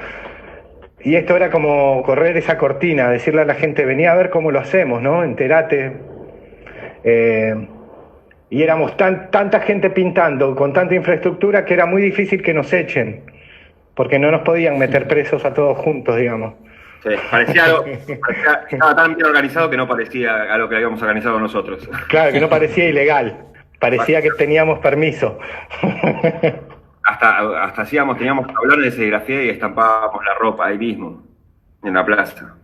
Y esto era como correr esa cortina, decirle a la gente, venía a ver cómo lo hacemos, ¿no? Entérate. Y éramos tanta gente pintando, con tanta infraestructura, que era muy difícil que nos echen, porque no nos podían meter presos a todos juntos, digamos. Sí, estaba tan bien organizado que no parecía a lo que habíamos organizado nosotros. Claro, que no parecía ilegal, parecía que teníamos permiso. Hasta teníamos tablones de serigrafía y estampábamos la ropa ahí mismo, en la plaza.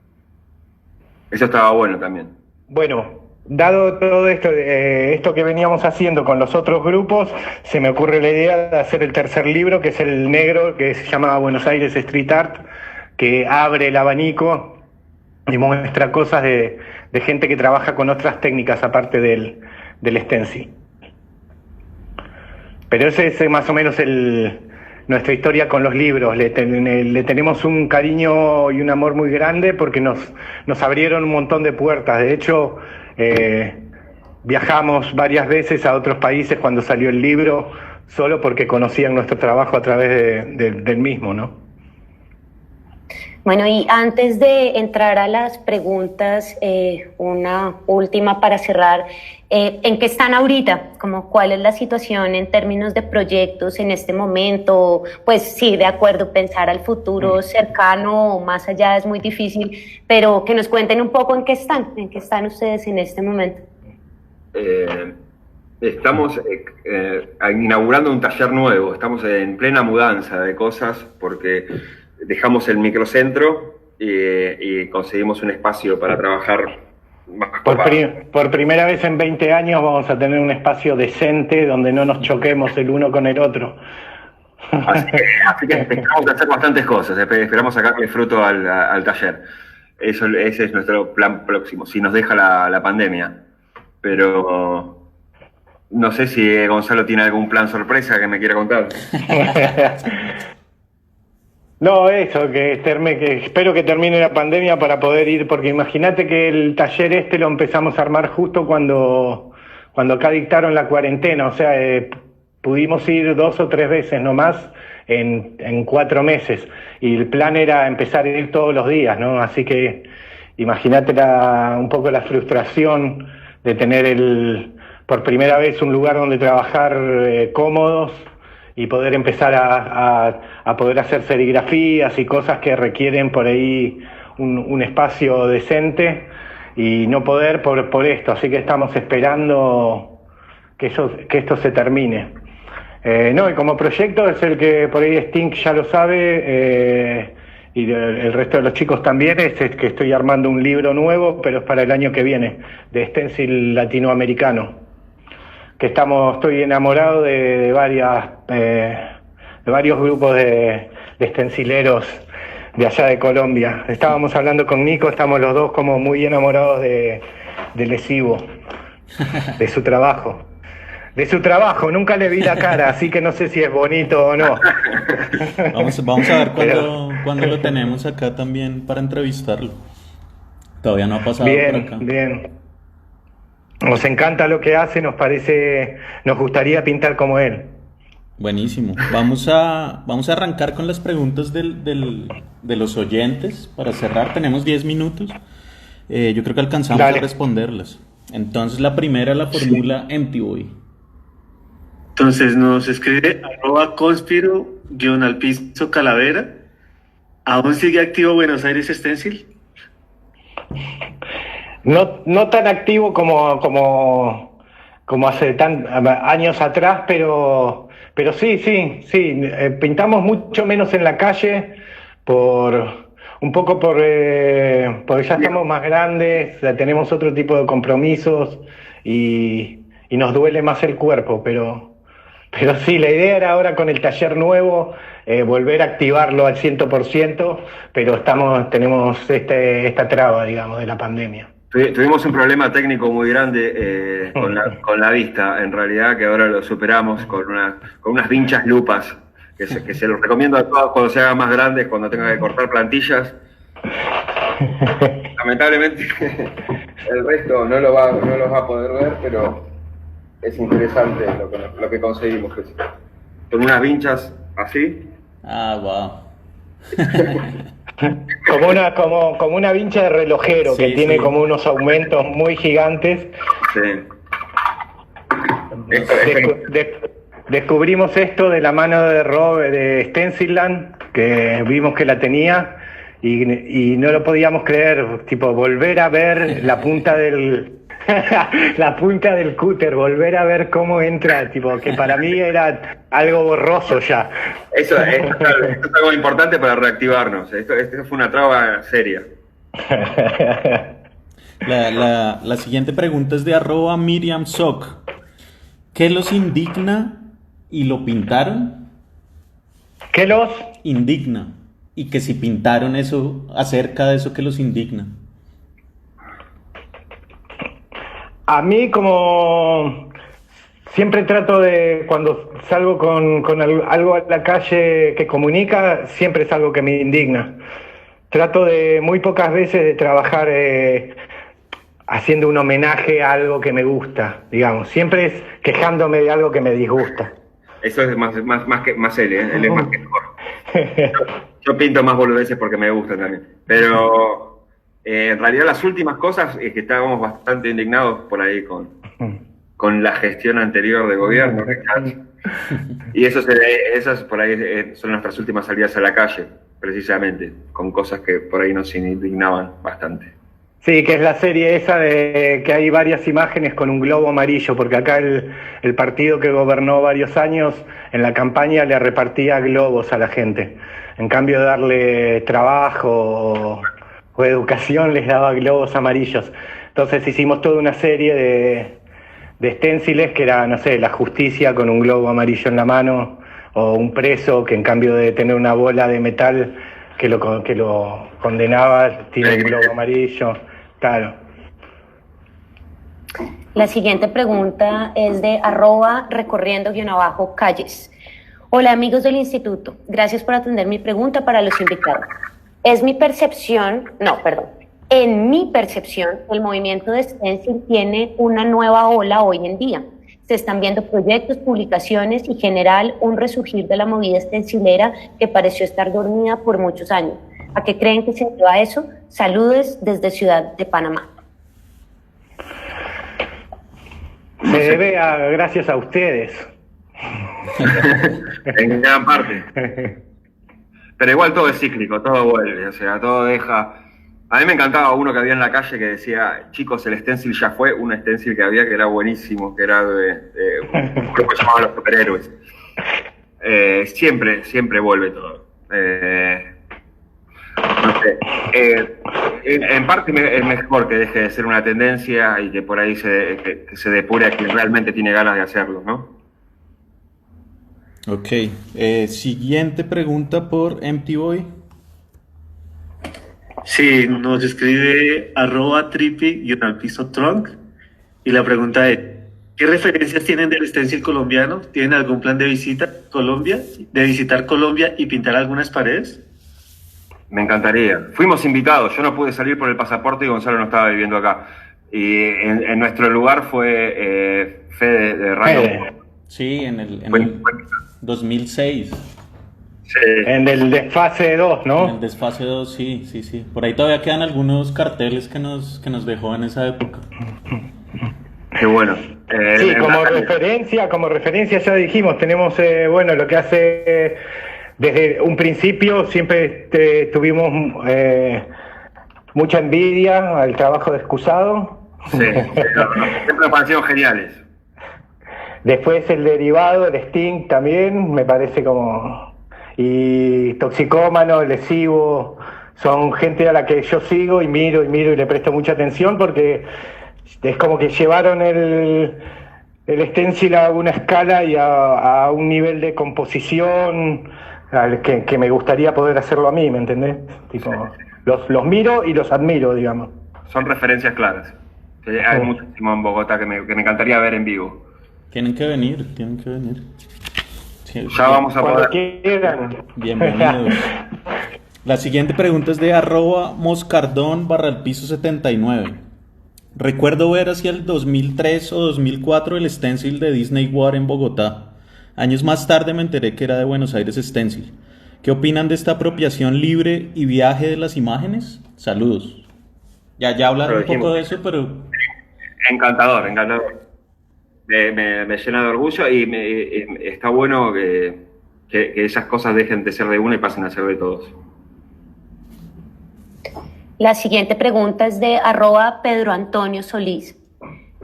Eso estaba bueno también. Bueno, dado todo esto que veníamos haciendo con los otros grupos, se me ocurre la idea de hacer el tercer libro, que es el negro, que se llama Buenos Aires Street Art, que abre el abanico y muestra cosas de gente que trabaja con otras técnicas aparte del stencil. Pero ese es más o menos nuestra historia con los libros. Le tenemos un cariño y un amor muy grande porque nos abrieron un montón de puertas. De hecho, viajamos varias veces a otros países cuando salió el libro, solo porque conocían nuestro trabajo a través del mismo, ¿no? Bueno, y antes de entrar a las preguntas, una última para cerrar. ¿En qué están ahorita? ¿Cuál es la situación en términos de proyectos en este momento? Pues sí, de acuerdo, pensar al futuro cercano o más allá es muy difícil, pero que nos cuenten un poco en qué están ustedes en este momento. Estamos inaugurando un taller nuevo, estamos en plena mudanza de cosas porque dejamos el microcentro y conseguimos un espacio para trabajar más por primera vez en 20 años vamos a tener un espacio decente donde no nos choquemos el uno con el otro. Así que esperamos hacer bastantes cosas, esperamos sacarle fruto al taller. Ese es nuestro plan próximo, si nos deja la pandemia. Pero no sé si Gonzalo tiene algún plan sorpresa que me quiera contar. No, eso, que espero que termine la pandemia para poder ir, porque imagínate que el taller lo empezamos a armar justo cuando acá dictaron la cuarentena, o sea, pudimos ir 2 o 3 veces nomás en 4 meses, y el plan era empezar a ir todos los días, ¿no? Así que imagínate un poco la frustración de tener por primera vez un lugar donde trabajar cómodos, y poder empezar a poder hacer serigrafías y cosas que requieren por ahí un espacio decente, y no poder por esto. Así que estamos esperando que esto se termine. Y como proyecto es el que por ahí Stink ya lo sabe, y el resto de los chicos también, es que estoy armando un libro nuevo, pero es para el año que viene, de stencil latinoamericano. Que estoy enamorado de varios grupos de stencileros de allá de Colombia. Estábamos hablando con Nico, estamos los dos como muy enamorados de Lesivo, de su trabajo. Nunca le vi la cara, así que no sé si es bonito o no. Vamos a ver cuándo lo tenemos acá también para entrevistarlo. Todavía no ha pasado por acá. Bien. Nos encanta lo que hace, nos gustaría pintar como él. Buenísimo. Vamos a arrancar con las preguntas de los oyentes para cerrar. Tenemos 10 minutos. Yo creo que alcanzamos a responderlas. Entonces la primera la formula MTV. Entonces nos escribe @conspiro_al piso calavera. ¿Aún sigue activo Buenos Aires Stencil? No tan activo como hace años atrás, pero sí. Pintamos mucho menos en la calle un poco porque ya estamos más grandes, ya tenemos otro tipo de compromisos y nos duele más el cuerpo, pero sí, la idea era ahora con el taller nuevo volver a activarlo al 100%, pero tenemos esta traba, digamos, de la pandemia. Tuvimos un problema técnico muy grande con la vista, en realidad, que ahora lo superamos con unas vinchas lupas, que se los recomiendo a todos cuando se hagan más grandes, cuando tengan que cortar plantillas. Lamentablemente el resto no los va a poder ver, pero es interesante lo que conseguimos. Con unas vinchas así. Ah, wow. Como una vincha de relojero, sí, que tiene sí, como unos aumentos muy gigantes. Sí. Descubrimos esto de la mano de Stencilland, que vimos que la tenía y no lo podíamos creer, tipo volver a ver la punta del la punta del cúter, volver a ver cómo entra, tipo que para mí era algo borroso ya. Esto es algo importante para reactivarnos. Esto fue una traba seria. La siguiente pregunta es de @MiriamSoc. ¿Qué los indigna y lo pintaron? ¿Qué los indigna? Y que si pintaron eso, acerca de eso que los indigna. A mí, como siempre trato de, cuando salgo con algo a la calle que comunica, siempre es algo que me indigna. Trato de muy pocas veces de trabajar haciendo un homenaje a algo que me gusta, digamos. Siempre es quejándome de algo que me disgusta. Eso es más él, ¿eh? Él es más que mejor. Yo pinto más boludeces porque me gustan también. Pero en realidad las últimas cosas es que estábamos bastante indignados por ahí con la gestión anterior de gobierno. Y esas por ahí son nuestras últimas salidas a la calle, precisamente, con cosas que por ahí nos indignaban bastante. Sí, que es la serie esa de que hay varias imágenes con un globo amarillo, porque acá el partido que gobernó varios años, en la campaña le repartía globos a la gente. En cambio de darle trabajo o educación, les daba globos amarillos. Entonces hicimos toda una serie de esténciles que era, no sé, la justicia con un globo amarillo en la mano, o un preso que en cambio de tener una bola de metal que lo condenaba, tiene un globo amarillo. Claro. La siguiente pregunta es de @recorriendo_calles. Hola amigos del instituto, gracias por atender mi pregunta para los invitados. En mi percepción, el movimiento de stencil tiene una nueva ola hoy en día. Se están viendo proyectos, publicaciones y en general un resurgir de la movida stencilera que pareció estar dormida por muchos años. ¿A qué creen que se deba eso? Saludos desde Ciudad de Panamá. Se debe gracias a ustedes. En gran parte. Pero igual todo es cíclico, todo vuelve, o sea, todo deja... A mí me encantaba uno que había en la calle que decía, chicos, el stencil ya fue, un stencil que había que era buenísimo, que era de un grupo que llamaba Los Superhéroes. Siempre vuelve todo. No sé, en parte es mejor que deje de ser una tendencia y que por ahí que se depure a quien realmente tiene ganas de hacerlo, ¿no? Ok, siguiente pregunta por MTVoy. Sí, nos escribe @trippy_al-piso_trunk y la pregunta es, ¿qué referencias tienen del stencil colombiano? ¿Tienen algún plan de visitar Colombia y pintar algunas paredes? Me encantaría. Fuimos invitados, yo no pude salir por el pasaporte y Gonzalo no estaba viviendo acá. Y en nuestro lugar fue Fede de Rango. Sí, en el 2006. Sí. En el desfase 2, ¿no? En el desfase 2, sí. Por ahí todavía quedan algunos carteles que nos dejó en esa época. Qué bueno. Sí, como referencia ya dijimos, tenemos, bueno, lo que hace desde un principio, siempre tuvimos mucha envidia al trabajo de Excusado. Sí, siempre me parecieron geniales. Después el derivado, el Sting también, me parece como... Y Toxicómano, Lesivo, son gente a la que yo sigo y miro y le presto mucha atención porque es como que llevaron el stencil a una escala y a un nivel de composición al que me gustaría poder hacerlo a mí, ¿me entendés? Tipo, los miro y los admiro, digamos. Son referencias claras. Hay muchísimo en Bogotá que me encantaría ver en vivo. Tienen que venir. Sí, ya vamos a Cuando poder. quieran. Bienvenidos. La siguiente pregunta es de @moscardón_79. Recuerdo ver hacia el 2003 o 2004 el stencil de Disney War en Bogotá. Años más tarde me enteré que era de Buenos Aires Stencil. ¿Qué opinan de esta apropiación libre y viaje de las imágenes? Saludos. Ya hablaron un poco de eso, pero... Encantador. Me llena de orgullo y está bueno que esas cosas dejen de ser de uno y pasen a ser de todos. La siguiente pregunta es de @Pedro Antonio Solís.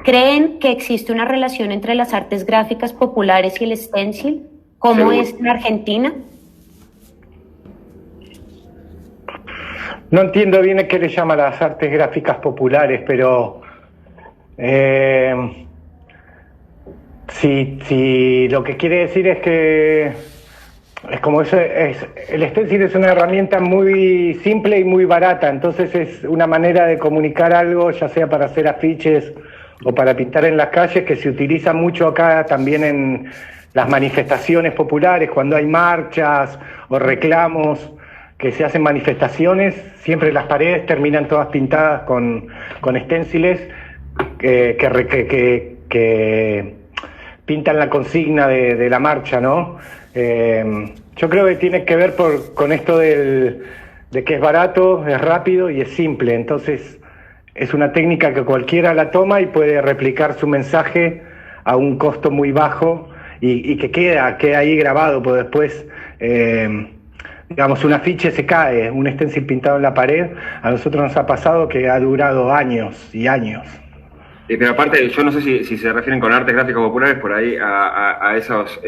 ¿Creen que existe una relación entre las artes gráficas populares y el stencil? ¿Cómo Seguro. es en Argentina? No entiendo bien a qué le llama las artes gráficas populares, pero si lo que quiere decir es que es como eso, el stencil es una herramienta muy simple y muy barata, entonces es una manera de comunicar algo, ya sea para hacer afiches o para pintar en las calles, que se utiliza mucho acá también en las manifestaciones populares, cuando hay marchas o reclamos que se hacen manifestaciones, siempre las paredes terminan todas pintadas con stenciles que pintan la consigna de la marcha, ¿no? Yo creo que tiene que ver con esto de que es barato, es rápido y es simple, entonces es una técnica que cualquiera la toma y puede replicar su mensaje a un costo muy bajo y que queda ahí grabado, porque después... digamos, un afiche se cae, un stencil pintado en la pared, a nosotros nos ha pasado que ha durado años y años. Pero aparte, yo no sé si se refieren con artes gráficas populares por ahí a esos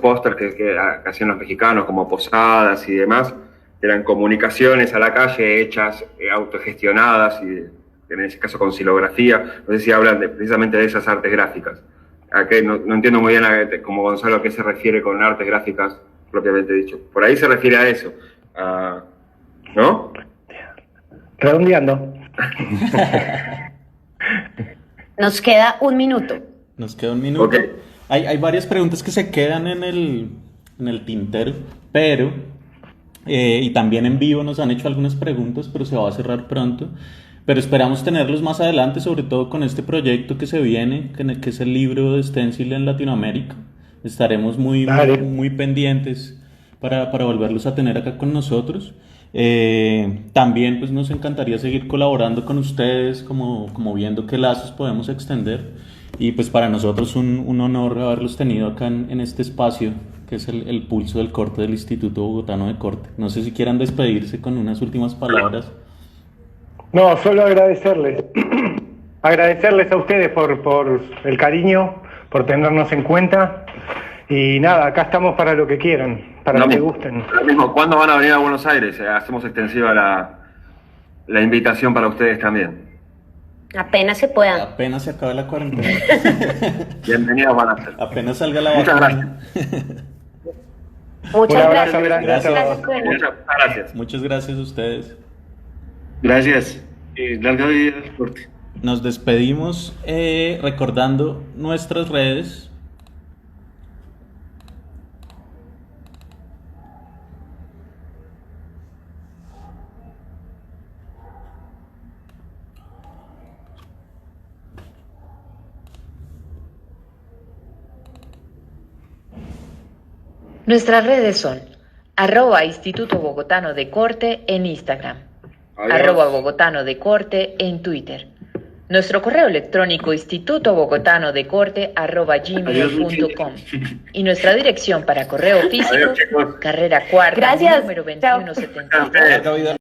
pósters que hacían los mexicanos, como posadas y demás, que eran comunicaciones a la calle hechas, autogestionadas, y en ese caso con silografía. No sé si hablan precisamente de esas artes gráficas. No entiendo muy bien, como Gonzalo, a qué se refiere con artes gráficas propiamente dicho. Por ahí se refiere a eso, ¿no? Redondeando. Nos queda un minuto. Okay. Hay varias preguntas que se quedan en el tintero, pero y también en vivo nos han hecho algunas preguntas, pero se va a cerrar pronto. Pero esperamos tenerlos más adelante, sobre todo con este proyecto que se viene, que es el libro de stencil en Latinoamérica. Estaremos muy pendientes para volverlos a tener acá con nosotros. También pues nos encantaría seguir colaborando con ustedes, como viendo qué lazos podemos extender. Y pues para nosotros un honor haberlos tenido acá en este espacio, que es el pulso del corte del Instituto Bogotano de Corte. No sé si quieran despedirse con unas últimas palabras. No, solo agradecerles. Agradecerles a ustedes por el cariño, por tenernos en cuenta. Y nada, acá estamos para lo que quieran, para lo que gusten. Lo mismo, ¿cuándo van a venir a Buenos Aires? Hacemos extensiva la invitación para ustedes también. Apenas se pueda. Apenas se acabe la cuarentena. Bienvenidos van a ser. Apenas salga la Muchas vacuna. Muchas Un abrazo gracias. grande a todos. Muchas gracias. Muchas gracias a ustedes. Gracias. Larga vida al deporte. Nos despedimos recordando nuestras redes. Nuestras redes son @Instituto Bogotano de Corte en Instagram, Adiós. @Bogotano de Corte en Twitter, Nuestro correo electrónico institutobogotanodecorte@gmail.com y nuestra dirección para correo físico, Adiós, chicos. carrera cuarta, Gracias. número Chao. 2172. Larga vida